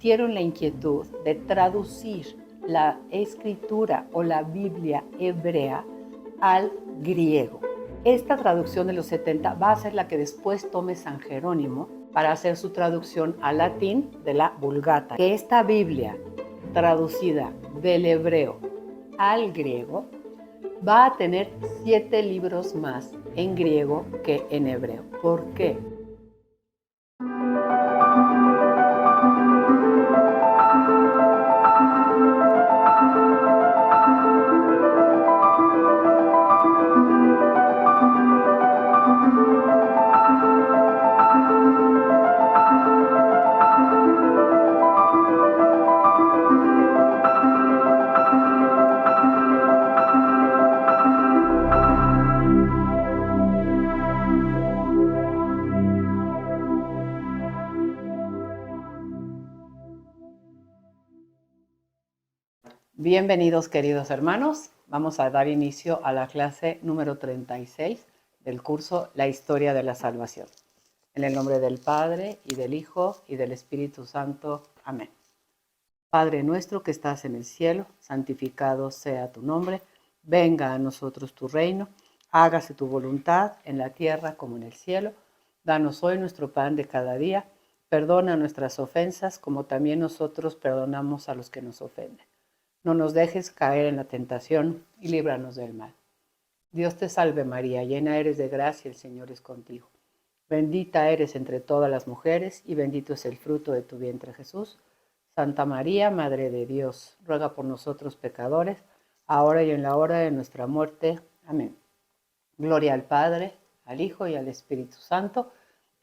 sintieron la inquietud de traducir la escritura o la Biblia hebrea al griego. Esta traducción de los 70 va a ser la que después tome San Jerónimo para hacer su traducción al latín de la Vulgata. Que esta Biblia traducida del hebreo al griego va a tener 7 libros más en griego que en hebreo. ¿Por qué? Bienvenidos, queridos hermanos. Vamos a dar inicio a la clase número 36 del curso La Historia de la Salvación. En el nombre del Padre, y del Hijo, y del Espíritu Santo. Amén. Padre nuestro que estás en el cielo, santificado sea tu nombre. Venga a nosotros tu reino. Hágase tu voluntad en la tierra como en el cielo. Danos hoy nuestro pan de cada día. Perdona nuestras ofensas como también nosotros perdonamos a los que nos ofenden. No nos dejes caer en la tentación y líbranos del mal. Dios te salve María, llena eres de gracia, el Señor es contigo. Bendita eres entre todas las mujeres y bendito es el fruto de tu vientre Jesús. Santa María, Madre de Dios, ruega por nosotros pecadores, ahora y en la hora de nuestra muerte. Amén. Gloria al Padre, al Hijo y al Espíritu Santo,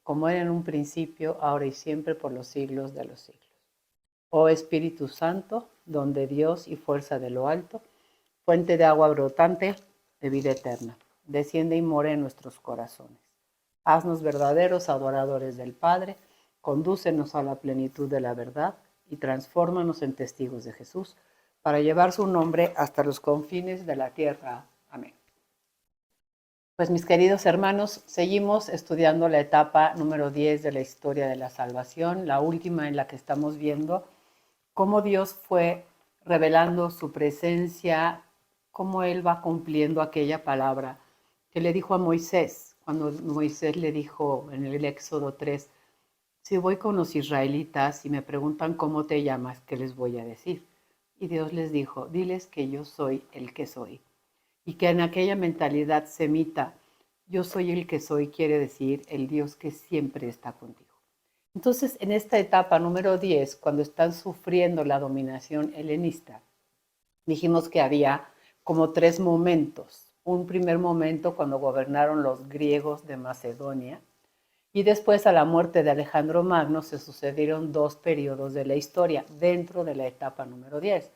como era en un principio, ahora y siempre, por los siglos de los siglos. Oh Espíritu Santo, don de Dios y fuerza de lo alto, fuente de agua brotante de vida eterna, desciende y mora en nuestros corazones. Haznos verdaderos adoradores del Padre, condúcenos a la plenitud de la verdad y transfórmanos en testigos de Jesús, para llevar su nombre hasta los confines de la tierra. Amén. Pues mis queridos hermanos, seguimos estudiando la etapa número 10 de la historia de la salvación, la última en la que estamos viendo cómo Dios fue revelando su presencia, cómo Él va cumpliendo aquella palabra que le dijo a Moisés, cuando Moisés le dijo en el Éxodo 3, si voy con los israelitas y me preguntan cómo te llamas, ¿qué les voy a decir? Y Dios les dijo, diles que yo soy el que soy. Y que en aquella mentalidad semita, yo soy el que soy, quiere decir el Dios que siempre está contigo. Entonces, en esta etapa número 10, cuando están sufriendo la dominación helenista, dijimos que había como 3 momentos. Un primer momento cuando gobernaron los griegos de Macedonia, y después a la muerte de Alejandro Magno se sucedieron 2 periodos de la historia dentro de la etapa número 10.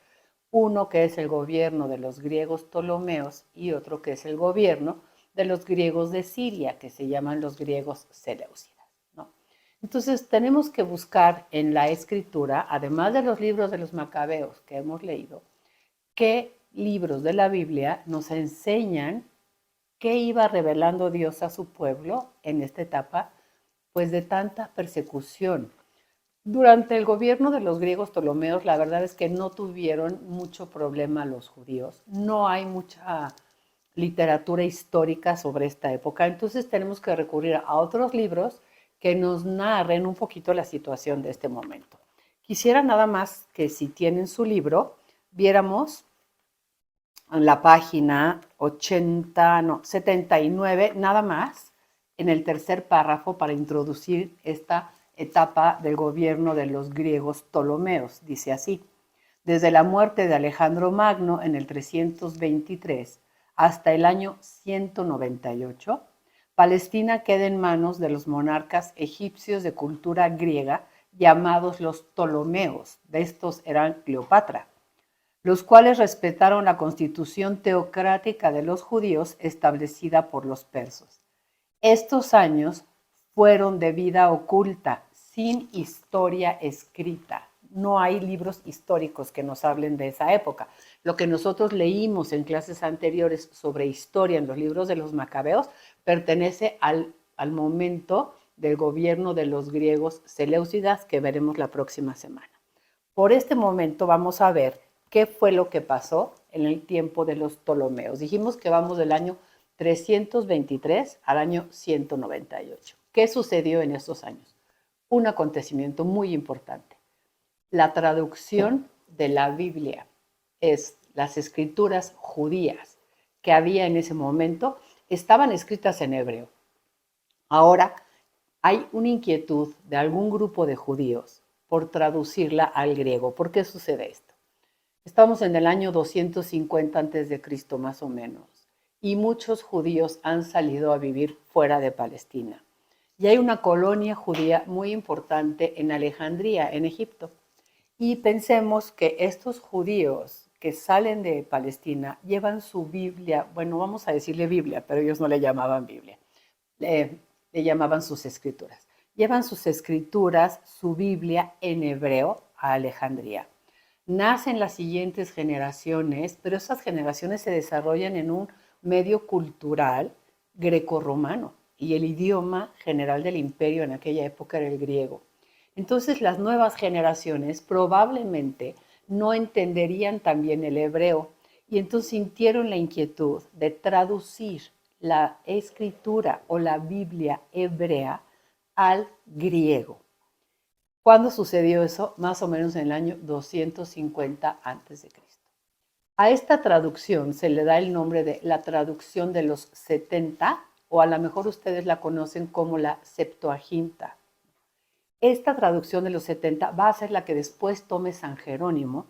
Uno que es el gobierno de los griegos ptolomeos y otro que es el gobierno de los griegos de Siria, que se llaman los griegos seleucidas. Entonces tenemos que buscar en la escritura, además de los libros de los macabeos que hemos leído, qué libros de la Biblia nos enseñan qué iba revelando Dios a su pueblo en esta etapa, pues de tanta persecución. Durante el gobierno de los griegos ptolomeos, la verdad es que no tuvieron mucho problema los judíos. No hay mucha literatura histórica sobre esta época, entonces tenemos que recurrir a otros libros que nos narren un poquito la situación de este momento. Quisiera nada más que si tienen su libro, viéramos en la página 79, nada más, en el tercer párrafo para introducir esta etapa del gobierno de los griegos ptolomeos. Dice así, desde la muerte de Alejandro Magno en el 323 hasta el año 198, Palestina queda en manos de los monarcas egipcios de cultura griega llamados los Ptolomeos. De estos eran Cleopatra, los cuales respetaron la constitución teocrática de los judíos establecida por los persas. Estos años fueron de vida oculta, sin historia escrita. No hay libros históricos que nos hablen de esa época. Lo que nosotros leímos en clases anteriores sobre historia en los libros de los macabeos pertenece al momento del gobierno de los griegos seleucidas que veremos la próxima semana. Por este momento vamos a ver qué fue lo que pasó en el tiempo de los Ptolomeos. Dijimos que vamos del año 323 al año 198. ¿Qué sucedió en estos años? Un acontecimiento muy importante. La traducción de la Biblia, es las escrituras judías que había en ese momento, estaban escritas en hebreo. Ahora hay una inquietud de algún grupo de judíos por traducirla al griego. ¿Por qué sucede esto? Estamos en el año 250 a.C. más o menos, y muchos judíos han salido a vivir fuera de Palestina. Y hay una colonia judía muy importante en Alejandría, en Egipto. Y pensemos que estos judíos que salen de Palestina llevan su Biblia, bueno, vamos a decirle Biblia, pero ellos no le llamaban Biblia, le llamaban sus escrituras. Llevan sus escrituras, su Biblia en hebreo a Alejandría. Nacen las siguientes generaciones, pero esas generaciones se desarrollan en un medio cultural grecorromano y el idioma general del imperio en aquella época era el griego. Entonces las nuevas generaciones probablemente no entenderían también el hebreo y entonces sintieron la inquietud de traducir la escritura o la Biblia hebrea al griego. ¿Cuándo sucedió eso? Más o menos en el año 250 a.C. A esta traducción se le da el nombre de la traducción de los 70, o a lo mejor ustedes la conocen como la Septuaginta. Esta traducción de los 70 va a ser la que después tome San Jerónimo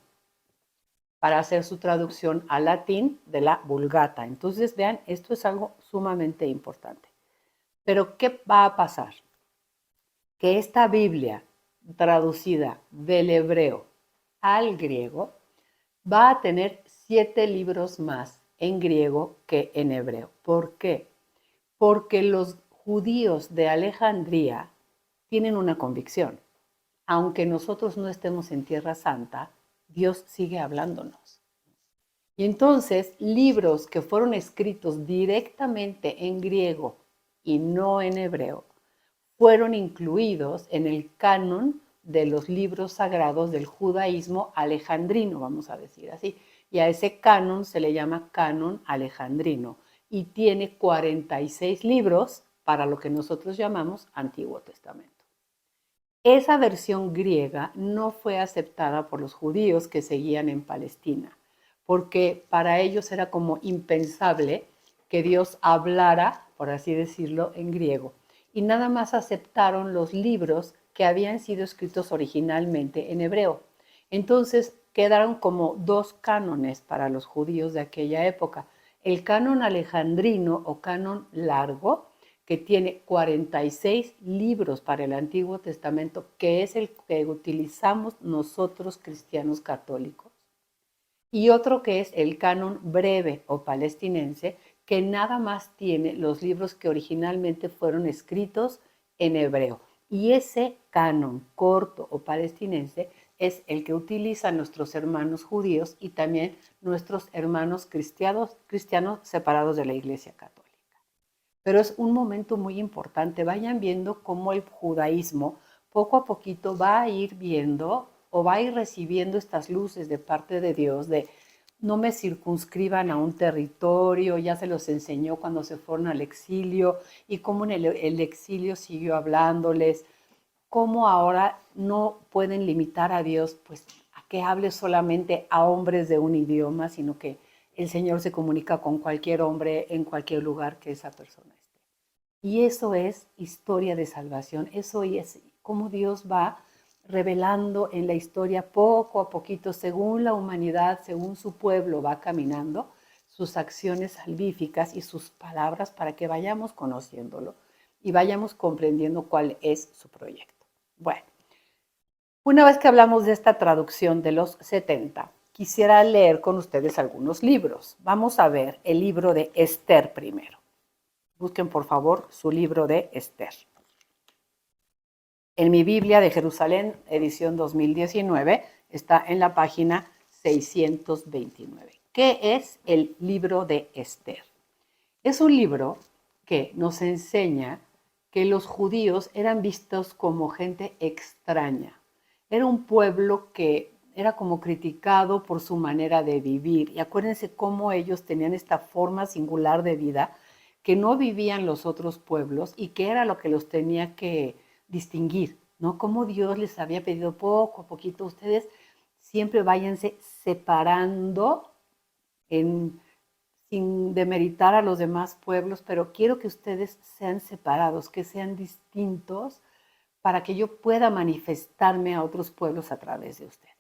para hacer su traducción al latín de la Vulgata. Entonces, vean, esto es algo sumamente importante. Pero, ¿qué va a pasar? Que esta Biblia traducida del hebreo al griego va a tener 7 libros más en griego que en hebreo. ¿Por qué? Porque los judíos de Alejandría tienen una convicción. Aunque nosotros no estemos en Tierra Santa, Dios sigue hablándonos. Y entonces, libros que fueron escritos directamente en griego y no en hebreo, fueron incluidos en el canon de los libros sagrados del judaísmo alejandrino, vamos a decir así. Y a ese canon se le llama canon alejandrino y tiene 46 libros para lo que nosotros llamamos Antiguo Testamento. Esa versión griega no fue aceptada por los judíos que seguían en Palestina, porque para ellos era como impensable que Dios hablara, por así decirlo, en griego. Y nada más aceptaron los libros que habían sido escritos originalmente en hebreo. Entonces quedaron como 2 cánones para los judíos de aquella época. El canon alejandrino o canon largo, que tiene 46 libros para el Antiguo Testamento, que es el que utilizamos nosotros cristianos católicos. Y otro que es el canon breve o palestinense, que nada más tiene los libros que originalmente fueron escritos en hebreo. Y ese canon corto o palestinense es el que utilizan nuestros hermanos judíos y también nuestros hermanos cristianos separados de la Iglesia Católica. Pero es un momento muy importante. Vayan viendo cómo el judaísmo poco a poquito va a ir viendo o va a ir recibiendo estas luces de parte de Dios de no me circunscriban a un territorio, ya se los enseñó cuando se fueron al exilio y cómo en el exilio siguió hablándoles, cómo ahora no pueden limitar a Dios pues a que hable solamente a hombres de un idioma, sino que el Señor se comunica con cualquier hombre en cualquier lugar que esa persona esté. Y eso es historia de salvación, eso es cómo Dios va revelando en la historia poco a poquito, según la humanidad, según su pueblo va caminando, sus acciones salvíficas y sus palabras para que vayamos conociéndolo y vayamos comprendiendo cuál es su proyecto. Bueno, una vez que hablamos de esta traducción de los 70, quisiera leer con ustedes algunos libros. Vamos a ver el libro de Esther primero. Busquen, por favor, su libro de Esther. En mi Biblia de Jerusalén, edición 2019, está en la página 629. ¿Qué es el libro de Esther? Es un libro que nos enseña que los judíos eran vistos como gente extraña. Era un pueblo que era como criticado por su manera de vivir. Y acuérdense cómo ellos tenían esta forma singular de vida que no vivían los otros pueblos y que era lo que los tenía que distinguir, ¿no? Cómo Dios les había pedido poco a poquito, ustedes siempre váyanse separando sin demeritar a los demás pueblos, pero quiero que ustedes sean separados, que sean distintos para que yo pueda manifestarme a otros pueblos a través de ustedes.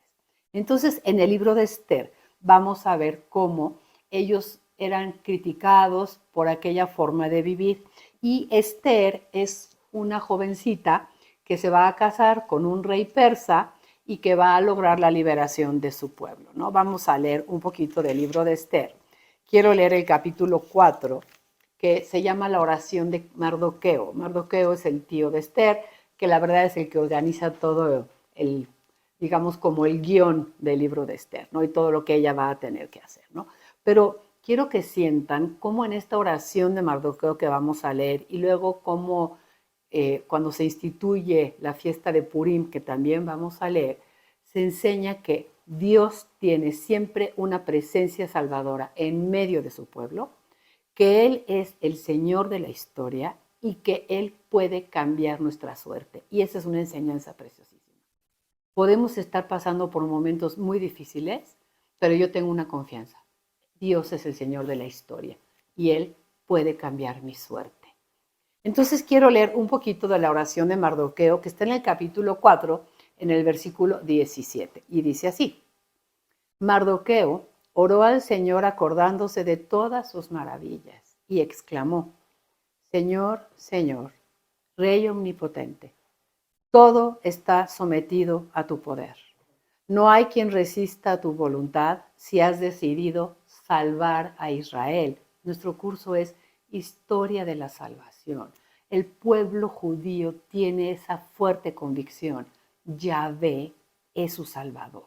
Entonces, en el libro de Esther vamos a ver cómo ellos eran criticados por aquella forma de vivir. Y Esther es una jovencita que se va a casar con un rey persa y que va a lograr la liberación de su pueblo, ¿no? Vamos a leer un poquito del libro de Esther. Quiero leer el capítulo 4, que se llama la oración de Mardoqueo. Mardoqueo es el tío de Esther, que la verdad es el que organiza todo el, digamos, como el guión del libro de Esther, ¿no? Y todo lo que ella va a tener que hacer, ¿no? Pero quiero que sientan cómo en esta oración de Mardoqueo que vamos a leer y luego cómo cuando se instituye la fiesta de Purim, que también vamos a leer, se enseña que Dios tiene siempre una presencia salvadora en medio de su pueblo, que Él es el Señor de la historia y que Él puede cambiar nuestra suerte. Y esa es una enseñanza preciosísima. Podemos estar pasando por momentos muy difíciles, pero yo tengo una confianza. Dios es el Señor de la historia y Él puede cambiar mi suerte. Entonces quiero leer un poquito de la oración de Mardoqueo que está en el capítulo 4, en el versículo 17. Y dice así: Mardoqueo oró al Señor acordándose de todas sus maravillas y exclamó: Señor, Señor, Rey omnipotente, todo está sometido a tu poder. No hay quien resista a tu voluntad si has decidido salvar a Israel. Nuestro curso es Historia de la Salvación. El pueblo judío tiene esa fuerte convicción. Yahvé es su Salvador.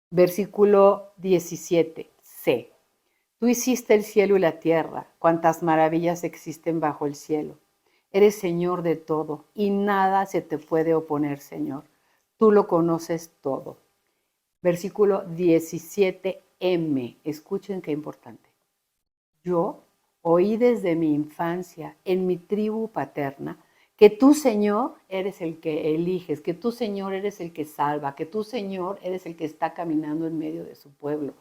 Versículo 17c. Tú hiciste el cielo y la tierra, cuantas maravillas existen bajo el cielo. Eres Señor de todo y nada se te puede oponer, Señor. Tú lo conoces todo. Versículo 17m. Escuchen qué importante. Yo oí desde mi infancia, en mi tribu paterna, que tú, Señor, eres el que eliges, que tú, Señor, eres el que salva, que tú, Señor, eres el que está caminando en medio de su pueblo.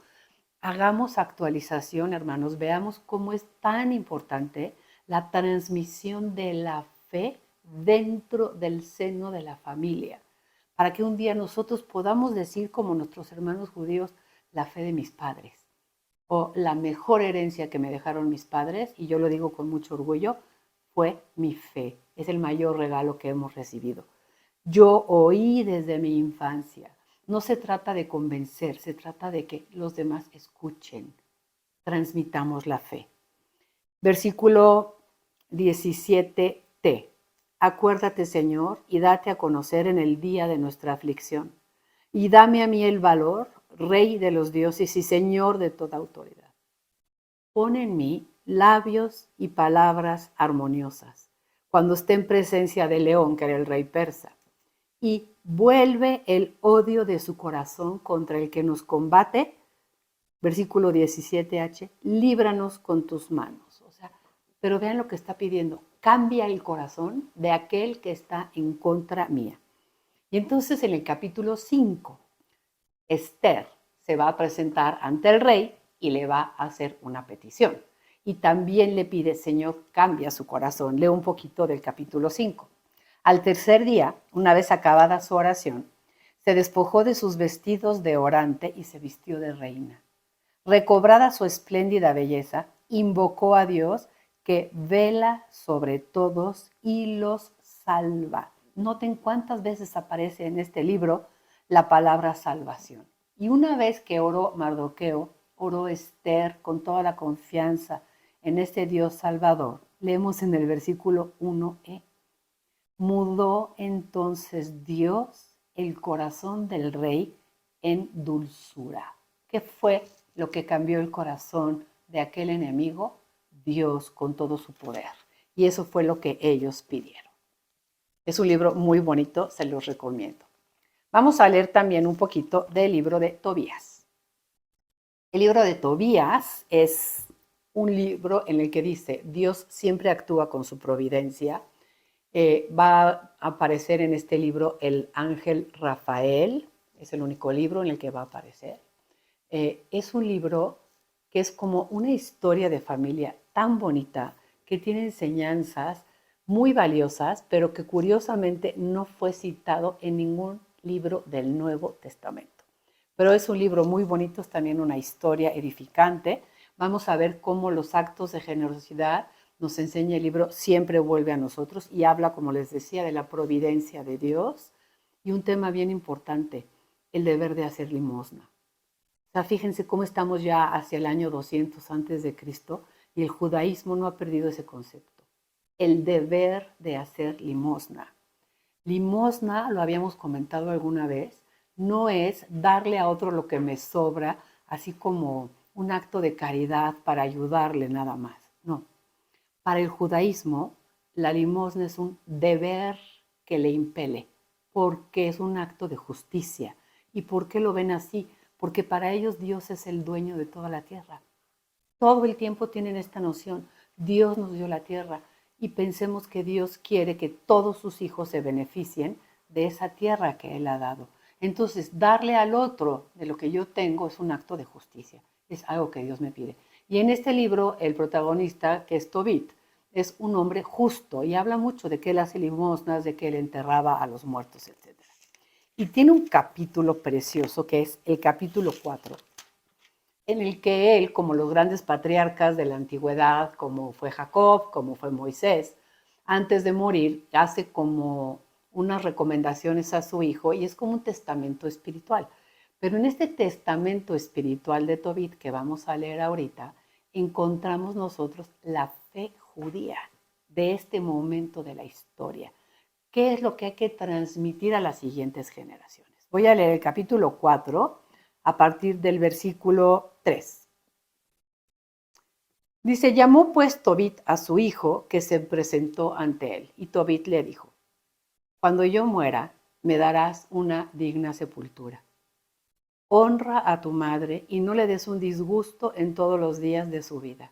Hagamos actualización, hermanos, veamos cómo es tan importante la transmisión de la fe dentro del seno de la familia, para que un día nosotros podamos decir como nuestros hermanos judíos, la fe de mis padres, o la mejor herencia que me dejaron mis padres, y yo lo digo con mucho orgullo, fue mi fe. Es el mayor regalo que hemos recibido. Yo oí desde mi infancia. No se trata de convencer, se trata de que los demás escuchen, transmitamos la fe. Versículo 17t. Acuérdate, Señor, y date a conocer en el día de nuestra aflicción. Y dame a mí el valor, Rey de los dioses y Señor de toda autoridad. Pon en mí labios y palabras armoniosas, cuando esté en presencia de León, que era el rey persa. Y vuelve el odio de su corazón contra el que nos combate. Versículo 17h, líbranos con tus manos. O sea, pero vean lo que está pidiendo. Cambia el corazón de aquel que está en contra mía. Y entonces en el capítulo 5, Esther se va a presentar ante el rey y le va a hacer una petición. Y también le pide, Señor, cambia su corazón. Leo un poquito del capítulo 5. Al tercer día, una vez acabada su oración, se despojó de sus vestidos de orante y se vistió de reina. Recobrada su espléndida belleza, invocó a Dios que vela sobre todos y los salva. Noten cuántas veces aparece en este libro la palabra salvación. Y una vez que oró Mardoqueo, oró Esther con toda la confianza en este Dios salvador. Leemos en el versículo 1e. Mudó entonces Dios el corazón del rey en dulzura. ¿Qué fue lo que cambió el corazón de aquel enemigo? Dios con todo su poder. Y eso fue lo que ellos pidieron. Es un libro muy bonito, se los recomiendo. Vamos a leer también un poquito del libro de Tobías. El libro de Tobías es un libro en el que dice, Dios siempre actúa con su providencia. Va a aparecer en este libro el ángel Rafael, es el único libro en el que va a aparecer. Es un libro que es como una historia de familia tan bonita, que tiene enseñanzas muy valiosas, pero que curiosamente no fue citado en ningún libro del Nuevo Testamento. Pero es un libro muy bonito, es también una historia edificante. Vamos a ver cómo los actos de generosidad nos enseña el libro, siempre vuelve a nosotros y habla, como les decía, de la providencia de Dios y un tema bien importante, el deber de hacer limosna. O sea, fíjense cómo estamos ya hacia el año 200 antes de Cristo y el judaísmo no ha perdido ese concepto. El deber de hacer limosna. Limosna, lo habíamos comentado alguna vez, no es darle a otro lo que me sobra, así como un acto de caridad para ayudarle nada más. No. Para el judaísmo, la limosna es un deber que le impele, porque es un acto de justicia. ¿Y por qué lo ven así? Porque para ellos Dios es el dueño de toda la tierra. Todo el tiempo tienen esta noción, Dios nos dio la tierra y pensemos que Dios quiere que todos sus hijos se beneficien de esa tierra que Él ha dado. Entonces, darle al otro de lo que yo tengo es un acto de justicia, es algo que Dios me pide. Y en este libro, el protagonista, que es Tobit, es un hombre justo y habla mucho de que él hace limosnas, de que él enterraba a los muertos, etc. Y tiene un capítulo precioso que es el capítulo 4, en el que él, como los grandes patriarcas de la antigüedad, como fue Jacob, como fue Moisés, antes de morir, hace como unas recomendaciones a su hijo y es como un testamento espiritual. Pero en este testamento espiritual de Tobit que vamos a leer ahorita, encontramos nosotros la fe judía de este momento de la historia. ¿Qué es lo que hay que transmitir a las siguientes generaciones? Voy a leer el capítulo 4 a partir del versículo 3. Dice, llamó pues Tobit a su hijo que se presentó ante él. Y Tobit le dijo, cuando yo muera, me darás una digna sepultura. Honra a tu madre y no le des un disgusto en todos los días de su vida.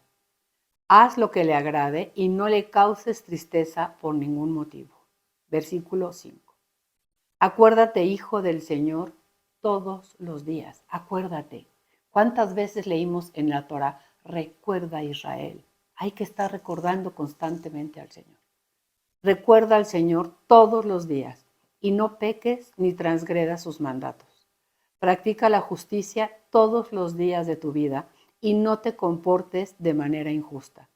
Haz lo que le agrade y no le causes tristeza por ningún motivo. Versículo 5. Acuérdate, hijo del Señor, todos los días. Acuérdate. ¿Cuántas veces leímos en la Torah, recuerda Israel? Hay que estar recordando constantemente al Señor. Recuerda al Señor todos los días y no peques ni transgredas sus mandatos. Practica la justicia todos los días de tu vida y no te comportes de manera injusta.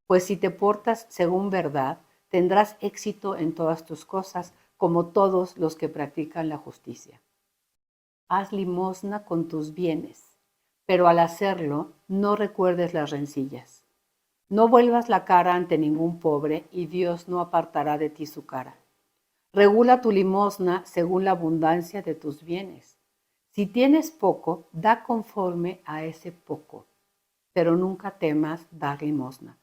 Pues si te portas según verdad, tendrás éxito en todas tus cosas, como todos los que practican la justicia. Haz limosna con tus bienes, pero al hacerlo no recuerdes las rencillas. No vuelvas la cara ante ningún pobre y Dios no apartará de ti su cara. Regula tu limosna según la abundancia de tus bienes. Si tienes poco, da conforme a ese poco, pero nunca temas dar limosna,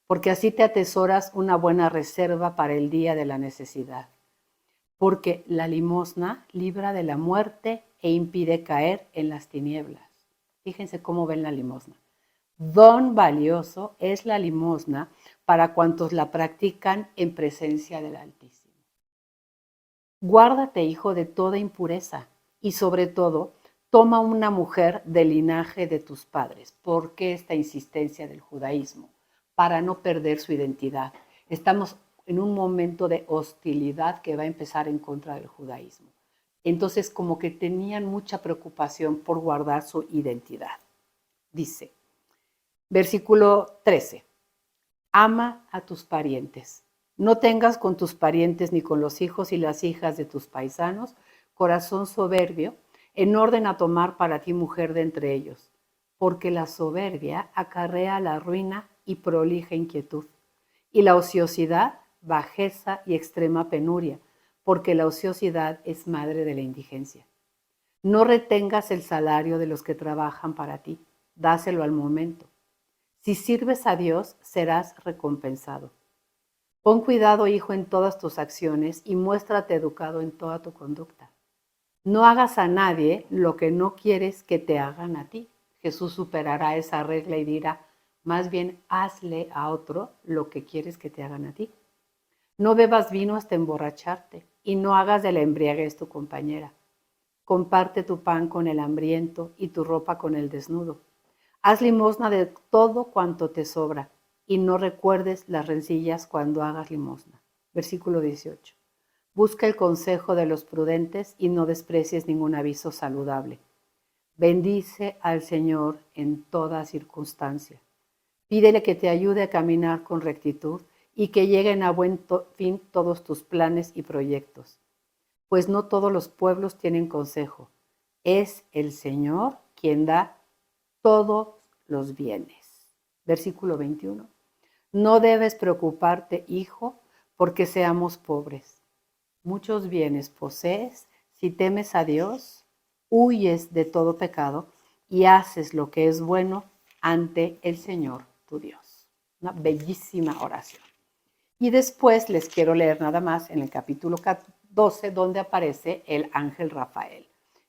porque así te atesoras una buena reserva para el día de la necesidad. Porque la limosna libra de la muerte e impide caer en las tinieblas. Fíjense cómo ven la limosna. Don valioso es la limosna para cuantos la practican en presencia del Altísimo. Guárdate, hijo, de toda impureza y sobre todo, toma una mujer del linaje de tus padres. ¿Por qué esta insistencia del judaísmo? Para no perder su identidad. Estamos en un momento de hostilidad que va a empezar en contra del judaísmo. Entonces, como que tenían mucha preocupación por guardar su identidad. Dice, versículo 13, ama a tus parientes. No tengas con tus parientes ni con los hijos y las hijas de tus paisanos corazón soberbio, en orden a tomar para ti mujer de entre ellos, porque la soberbia acarrea la ruina y prolija inquietud, y la ociosidad, bajeza y extrema penuria, porque la ociosidad es madre de la indigencia. No retengas el salario de los que trabajan para ti, dáselo al momento. Si sirves a Dios, serás recompensado. Pon cuidado, hijo, en todas tus acciones y muéstrate educado en toda tu conducta. No hagas a nadie lo que no quieres que te hagan a ti. Jesús superará esa regla y dirá, más bien hazle a otro lo que quieres que te hagan a ti. No bebas vino hasta emborracharte y no hagas de la embriaguez tu compañera. Comparte tu pan con el hambriento y tu ropa con el desnudo. Haz limosna de todo cuanto te sobra y no recuerdes las rencillas cuando hagas limosna. Versículo 18. Busca el consejo de los prudentes y no desprecies ningún aviso saludable. Bendice al Señor en toda circunstancia. Pídele que te ayude a caminar con rectitud y que lleguen a buen fin todos tus planes y proyectos. Pues no todos los pueblos tienen consejo. Es el Señor quien da todos los bienes. Versículo 21. No debes preocuparte, hijo, porque seamos pobres. Muchos bienes posees si temes a Dios, huyes de todo pecado y haces lo que es bueno ante el Señor tu Dios. Una bellísima oración. Y después les quiero leer nada más en el capítulo 12, donde aparece el ángel Rafael.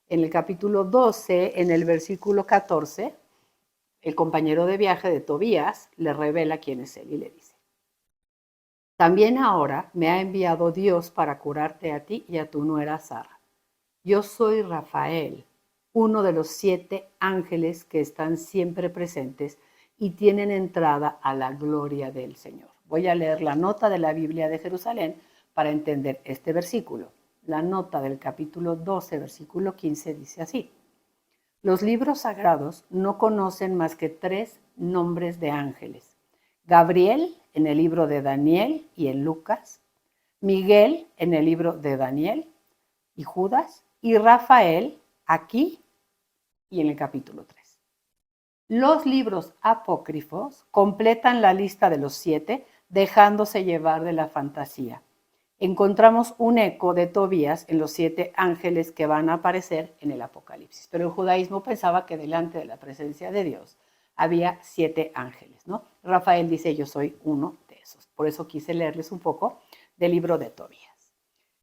En el capítulo 12, en el versículo 14, el compañero de viaje de Tobías le revela quién es él y le dice: también ahora me ha enviado Dios para curarte a ti y a tu nuera Sara. Yo soy Rafael, uno de los 7 ángeles que están siempre presentes y tienen entrada a la gloria del Señor. Voy a leer la nota de la Biblia de Jerusalén para entender este versículo. La nota del capítulo 12, versículo 15 dice así: los libros sagrados no conocen más que 3 nombres de ángeles: Gabriel en el libro de Daniel y en Lucas, Miguel en el libro de Daniel y Judas, y Rafael aquí y en el capítulo 3. Los libros apócrifos completan la lista de los 7, dejándose llevar de la fantasía. Encontramos un eco de Tobías en los 7 ángeles que van a aparecer en el Apocalipsis. Pero el judaísmo pensaba que delante de la presencia de Dios había 7 ángeles, ¿no? Rafael dice, yo soy uno de esos. Por eso quise leerles un poco del libro de Tobías.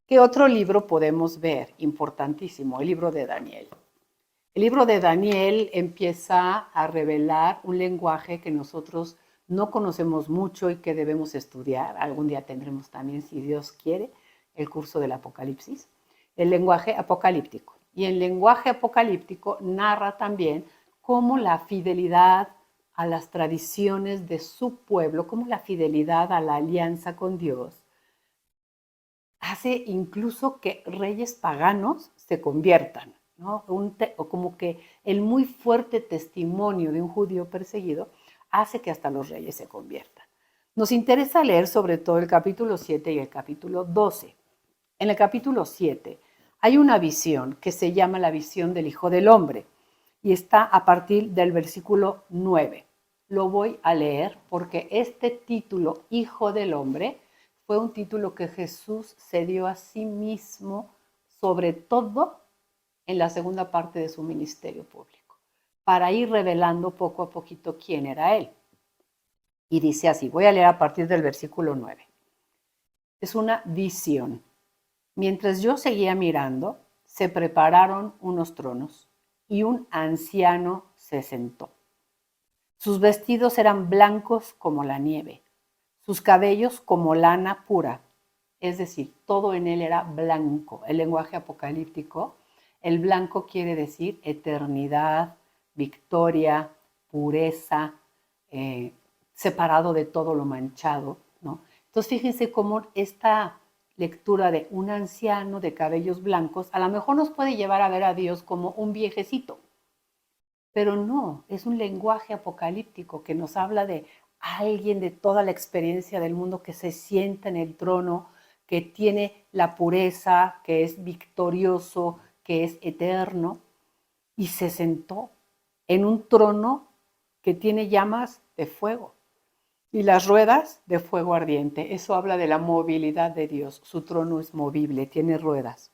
¿Qué otro libro podemos ver? Importantísimo, el libro de Daniel. El libro de Daniel empieza a revelar un lenguaje que nosotros no conocemos mucho y que debemos estudiar. Algún día tendremos también, si Dios quiere, el curso del Apocalipsis. El lenguaje apocalíptico. Y el lenguaje apocalíptico narra también cómo la fidelidad a las tradiciones de su pueblo, cómo la fidelidad a la alianza con Dios, hace incluso que reyes paganos se conviertan, ¿no? O como que el muy fuerte testimonio de un judío perseguido hace que hasta los reyes se conviertan. Nos interesa leer sobre todo el capítulo 7 y el capítulo 12. En el capítulo 7 hay una visión que se llama la visión del Hijo del Hombre y está a partir del versículo 9. Lo voy a leer porque este título, Hijo del Hombre, fue un título que Jesús se dio a sí mismo, sobre todo en la segunda parte de su ministerio público, para ir revelando poco a poquito quién era Él. Y dice así, voy a leer a partir del versículo 9. Es una visión. Mientras yo seguía mirando, se prepararon unos tronos y un anciano se sentó. Sus vestidos eran blancos como la nieve, sus cabellos como lana pura, es decir, todo en él era blanco. El lenguaje apocalíptico, el blanco quiere decir eternidad, victoria, pureza, separado de todo lo manchado, ¿no? Entonces fíjense cómo esta lectura de un anciano de cabellos blancos a lo mejor nos puede llevar a ver a Dios como un viejecito, pero no, es un lenguaje apocalíptico que nos habla de alguien de toda la experiencia del mundo que se sienta en el trono, que tiene la pureza, que es victorioso, que es eterno, y se sentó en un trono que tiene llamas de fuego y las ruedas de fuego ardiente. Eso habla de la movilidad de Dios. Su trono es movible, tiene ruedas.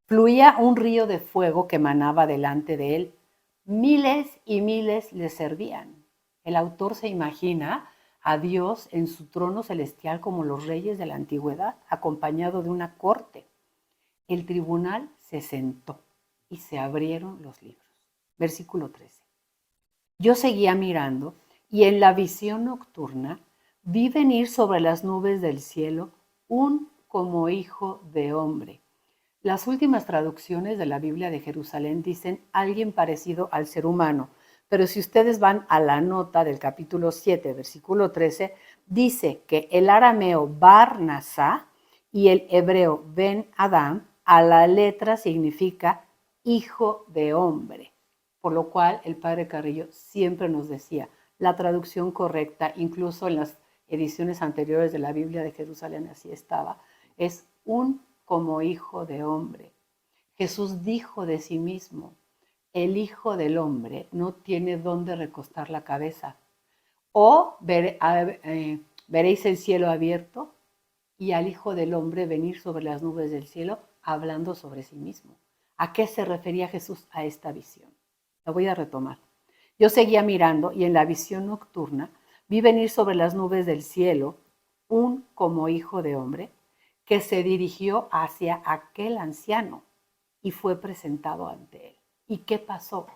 Fluía un río de fuego que emanaba delante de él. Miles y miles le servían. El autor se imagina a Dios en su trono celestial como los reyes de la antigüedad, acompañado de una corte. El tribunal se sentó y se abrieron los libros. Versículo 13. Yo seguía mirando y en la visión nocturna vi venir sobre las nubes del cielo un como hijo de hombre. Las últimas traducciones de la Biblia de Jerusalén dicen alguien parecido al ser humano, pero si ustedes van a la nota del capítulo 7, versículo 13, dice que el arameo Bar Nasá y el hebreo Ben Adam a la letra significa hijo de hombre, por lo cual el padre Carrillo siempre nos decía la traducción correcta, incluso en las ediciones anteriores de la Biblia de Jerusalén así estaba, es un como hijo de hombre. Jesús dijo de sí mismo, el Hijo del Hombre no tiene dónde recostar la cabeza. O veréis el cielo abierto y al Hijo del Hombre venir sobre las nubes del cielo hablando sobre sí mismo. ¿A qué se refería Jesús a esta visión? La voy a retomar. Yo seguía mirando y en la visión nocturna vi venir sobre las nubes del cielo un como hijo de hombre que se dirigió hacia aquel anciano y fue presentado ante él. ¿Y qué pasó?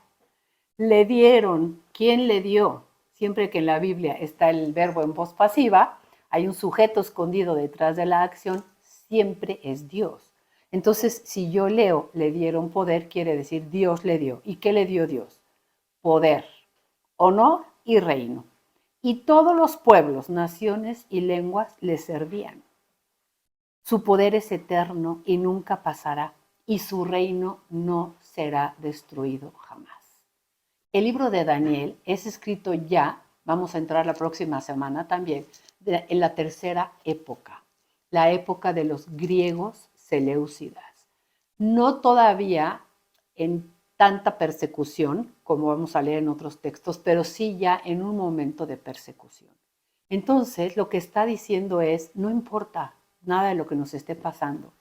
Le dieron. ¿Quién le dio? Siempre que en la Biblia está el verbo en voz pasiva, hay un sujeto escondido detrás de la acción, siempre es Dios. Entonces, si yo leo, le dieron poder, quiere decir Dios le dio. ¿Y qué le dio Dios? Poder, honor y reino. Y todos los pueblos, naciones y lenguas le servían. Su poder es eterno y nunca pasará, y su reino no será destruido jamás. El libro de Daniel es escrito ya, vamos a entrar la próxima semana también, en la tercera época, la época de los griegos seleucidas. No todavía en tanta persecución, como vamos a leer en otros textos, pero sí ya en un momento de persecución. Entonces, lo que está diciendo es, no importa nada de lo que nos esté pasando.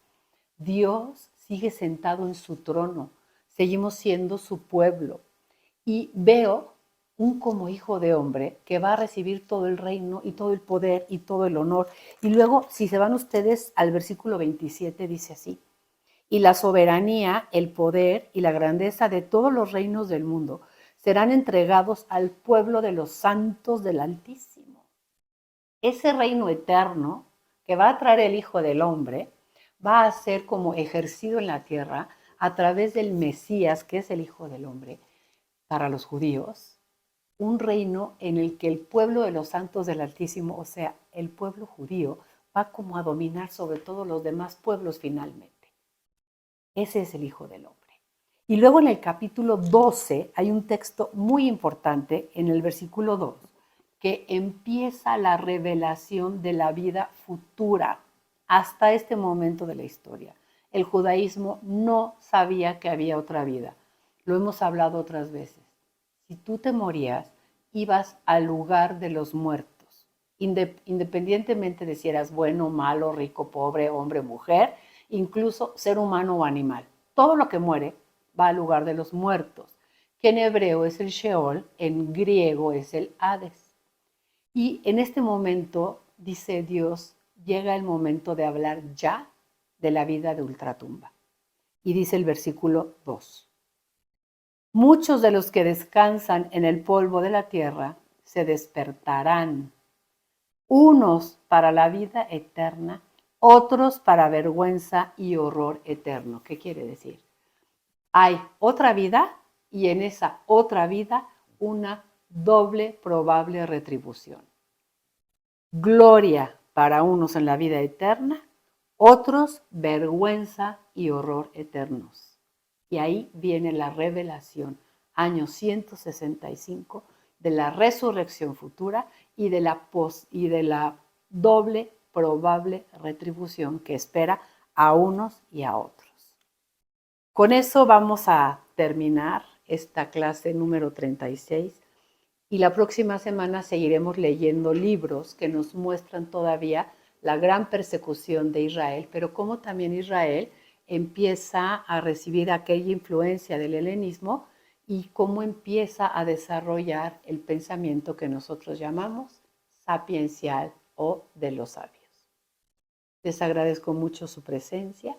Dios sigue sentado en su trono, seguimos siendo su pueblo. Y veo un como hijo de hombre que va a recibir todo el reino y todo el poder y todo el honor. Y luego, si se van ustedes al versículo 27, dice así, y la soberanía, el poder y la grandeza de todos los reinos del mundo serán entregados al pueblo de los santos del Altísimo. Ese reino eterno que va a traer el Hijo del Hombre va a ser como ejercido en la tierra a través del Mesías, que es el Hijo del Hombre, para los judíos, un reino en el que el pueblo de los santos del Altísimo, o sea, el pueblo judío, va como a dominar sobre todos los demás pueblos finalmente. Ese es el Hijo del Hombre. Y luego en el capítulo 12 hay un texto muy importante en el versículo 2, que empieza la revelación de la vida futura hasta este momento de la historia. El judaísmo no sabía que había otra vida. Lo hemos hablado otras veces. Si tú te morías, ibas al lugar de los muertos, independientemente de si eras bueno, malo, rico, pobre, hombre, mujer, incluso ser humano o animal. Todo lo que muere va al lugar de los muertos, que en hebreo es el Sheol, en griego es el Hades. Y en este momento, dice Dios, llega el momento de hablar ya de la vida de ultratumba. Y dice el versículo 2. Muchos de los que descansan en el polvo de la tierra se despertarán, unos para la vida eterna, otros para vergüenza y horror eterno. ¿Qué quiere decir? Hay otra vida y en esa otra vida una doble probable retribución. Gloria para unos en la vida eterna, otros vergüenza y horror eternos. Y ahí viene la revelación, año 165, de la resurrección futura y de la doble probable retribución que espera a unos y a otros. Con eso vamos a terminar esta clase número 36 y la próxima semana seguiremos leyendo libros que nos muestran todavía la gran persecución de Israel, pero cómo también Israel empieza a recibir aquella influencia del helenismo y cómo empieza a desarrollar el pensamiento que nosotros llamamos sapiencial o de los sabios. Les agradezco mucho su presencia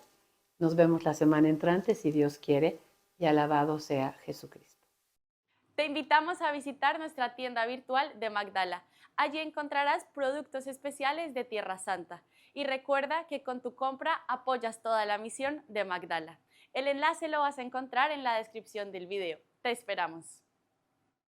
Nos vemos la semana entrante, si Dios quiere, y alabado sea Jesucristo. Te invitamos a visitar nuestra tienda virtual de Magdala. Allí encontrarás productos especiales de Tierra Santa. Y recuerda que con tu compra apoyas toda la misión de Magdala. El enlace lo vas a encontrar en la descripción del video. Te esperamos.